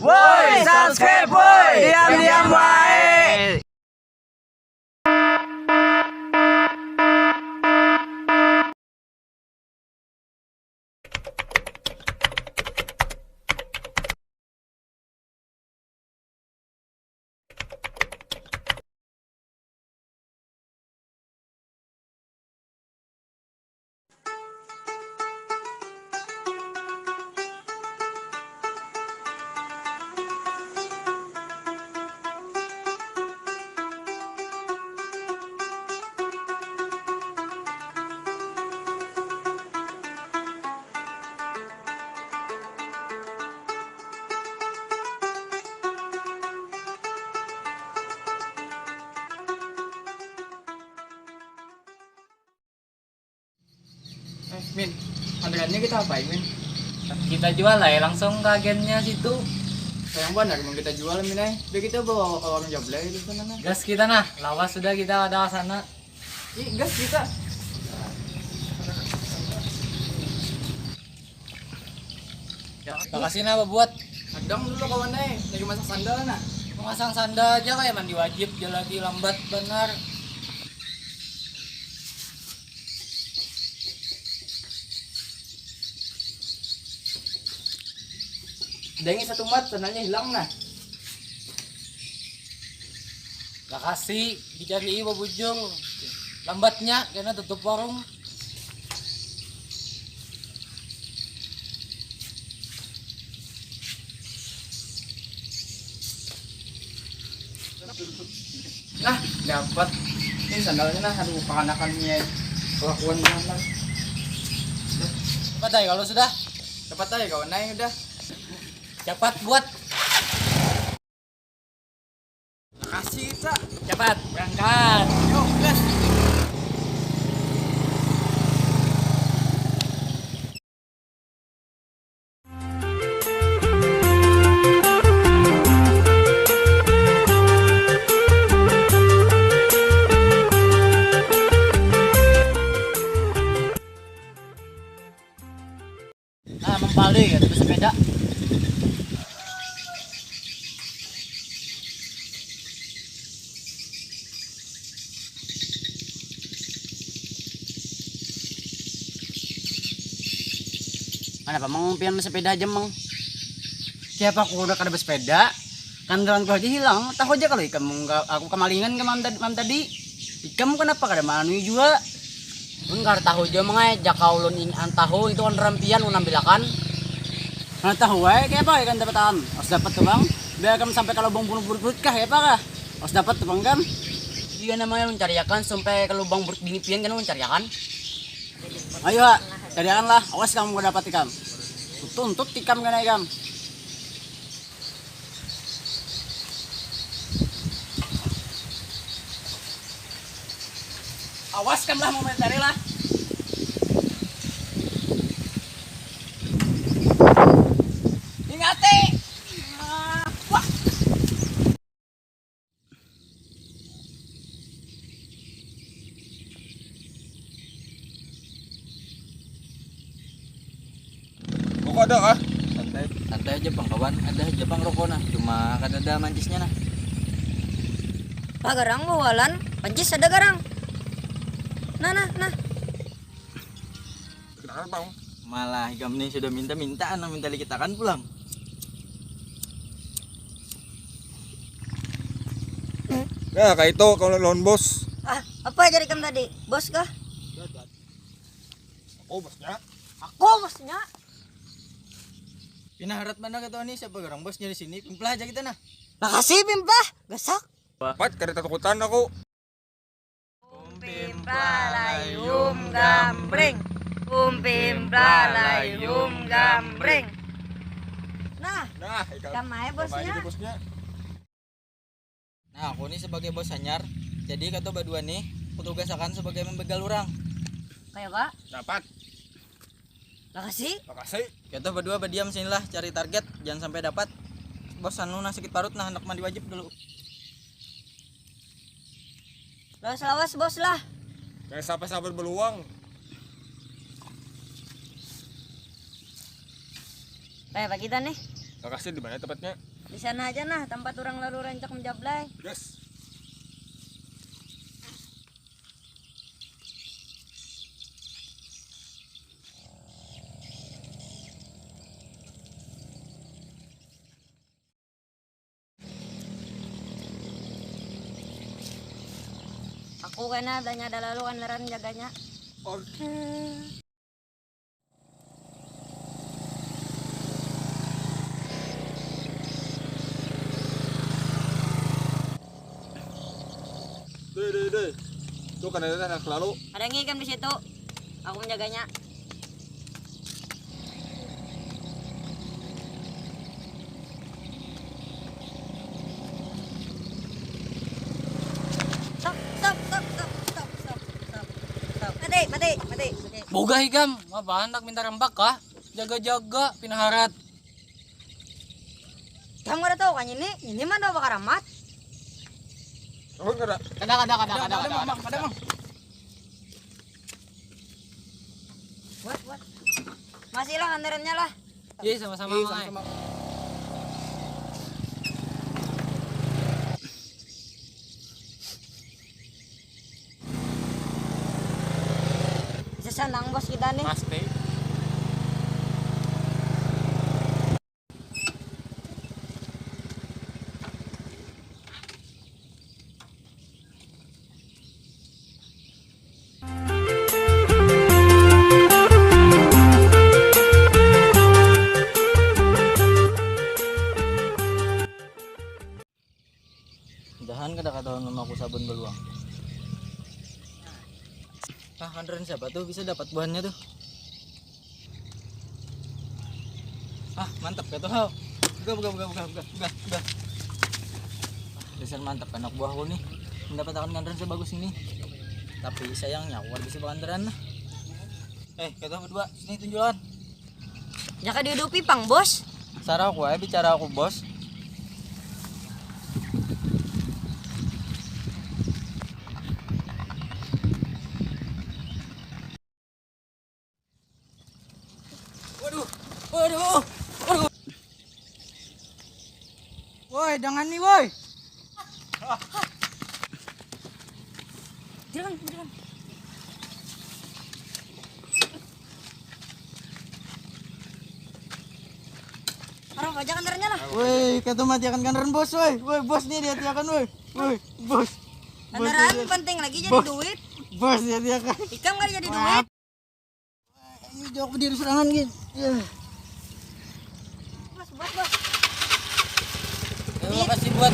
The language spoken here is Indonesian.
Woi, subscribe woi. Diam-diam wae. Min, orderannya kita apain, Min? Kita jual lah ya langsung ke agennya situ. Sayang banget mau kita jual, Min. Biar kita bawa ke orang Jablay itu sana. Gas kita nah, lawas sudah kita ada sana. Ih, gas kita. Makasih nah buat Adang dulu kawan lagi masak sandal nah. memasang sandal aja kayak mandi wajib, dia lagi lambat benar. Dengi satu mat, sandalnya hilang nah. Makasih, dicari ibu bujung. Lambatnya karena tutup warung. Nah, dapat. Ini sandalnya nah, aduh kekanakannya kelakuan mana. Cepat aja kalau sudah. Dapat aja kawan udah. Cepat buat. Kasih kita. Cepat berangkat. Yuk, gas. Nah, membalik ya, terus sepeda. Mana pa mang pian sepeda aja mang. Siapa aku udah kada bersepeda? Kandaran ko aja hilang. Tahu aja kalau ikam aku kemalingan ke mam tadi. Ikam kenapa kada manu juga? Enggak tahu aja mga jakaw ulun in antaho itu kan rampian unang bilakan. Mana tahu kayak apa kan dapatan? Harus dapat tuh bang. Biar kamu sampai kalau bang bunuh kah ya apa kah? Harus dapat tuh bang kan? Dia namanya mencariakan sampai ke lubang buruk dinipian kan mencariakan. Ayo ha, carikan lah. Awas kamu gak dapat ikam. Tuntut ikam kan ikam. Awas kamu lah mau mencari lah. Ingati. Wah. Kok ada ah? Santai aja bang kawan, ada aja bang rokok nah, cuma kan ada mancisnya nah. Pak garang bawalan, pancis ada garang. Nah. Kenapa bang? Malah ikam nih sudah minta kita kan pulang. Ya kayak itu kalau lawan bos. Ah, apa jadi kamu tadi? Bos kah? Oh bosnya. Aku bosnya. Pinaharat mana kata nih siapa garang bosnya di sini, pimplah aja kita nah. Makasih Pimpah, gasak. Pat karena takutan aku. Pimplah gambreng. Pimplah gambreng. Nah, Nah, ikan. kamai bosnya. Bosnya. Nah aku nih sebagai bos anyar, jadi kata berdua nih petugas akan sebagai membegal orang. Kayak kak, Dapat. makasih. Makasih. Kita berdua berdiam sinilah cari target, jangan sampai dapat. Bos anu nah sakit parut nah hendak mandi wajib dulu. Lawas bos lah. Kayak sampai beluang. Kayak apa kita nih? Lokasi di mana tempatnya? Di sana aja nah, tempat orang lalu rancak menjablay. Yes. Aku kena adanya ada lalu kan jaganya. Oke. Deh. Tuh kan ada anak lalu. Ada yang ngikam di situ. Aku menjaganya. Stop. Mati. Boga higam, apa anak minta rembak kah? Jaga-jaga pinaharat. Kamu udah tahu kan ini mah udah bakar amat. Oh, enggak ada. Ada, Mang. Buat. Masih lah andarannya lah. Iya, sama-sama, Mang. Bisa senang bos kita nih. Pasti. Dahan kada katahuan mama aku sabun beluang. Kandaran siapa tuh bisa dapat buahnya tuh? Mantap ya tuh. Buka. Dasar mantap anak buahku nih. Mendapatkan kandaran sebagus ini. Tapi sayangnya aku bisa kandaran lah. Kita berdua sini tunjukan. Jaka dihidupi pang bos. Cara aku bicara aku bos. Waduh. Woi, jangan nih, woi. Jangan. Orang aja kandarnya lah. Woi, kata mati akan kandaran bos, woi. Woi, bos nih dia akan, woi. Woi, bos. Kandaran penting lagi jadi Bos. duit. Bos dia akan. Ikam gak jadi duit. Ini jauh berdiri serangan gitu. Bos. Terima kasih buat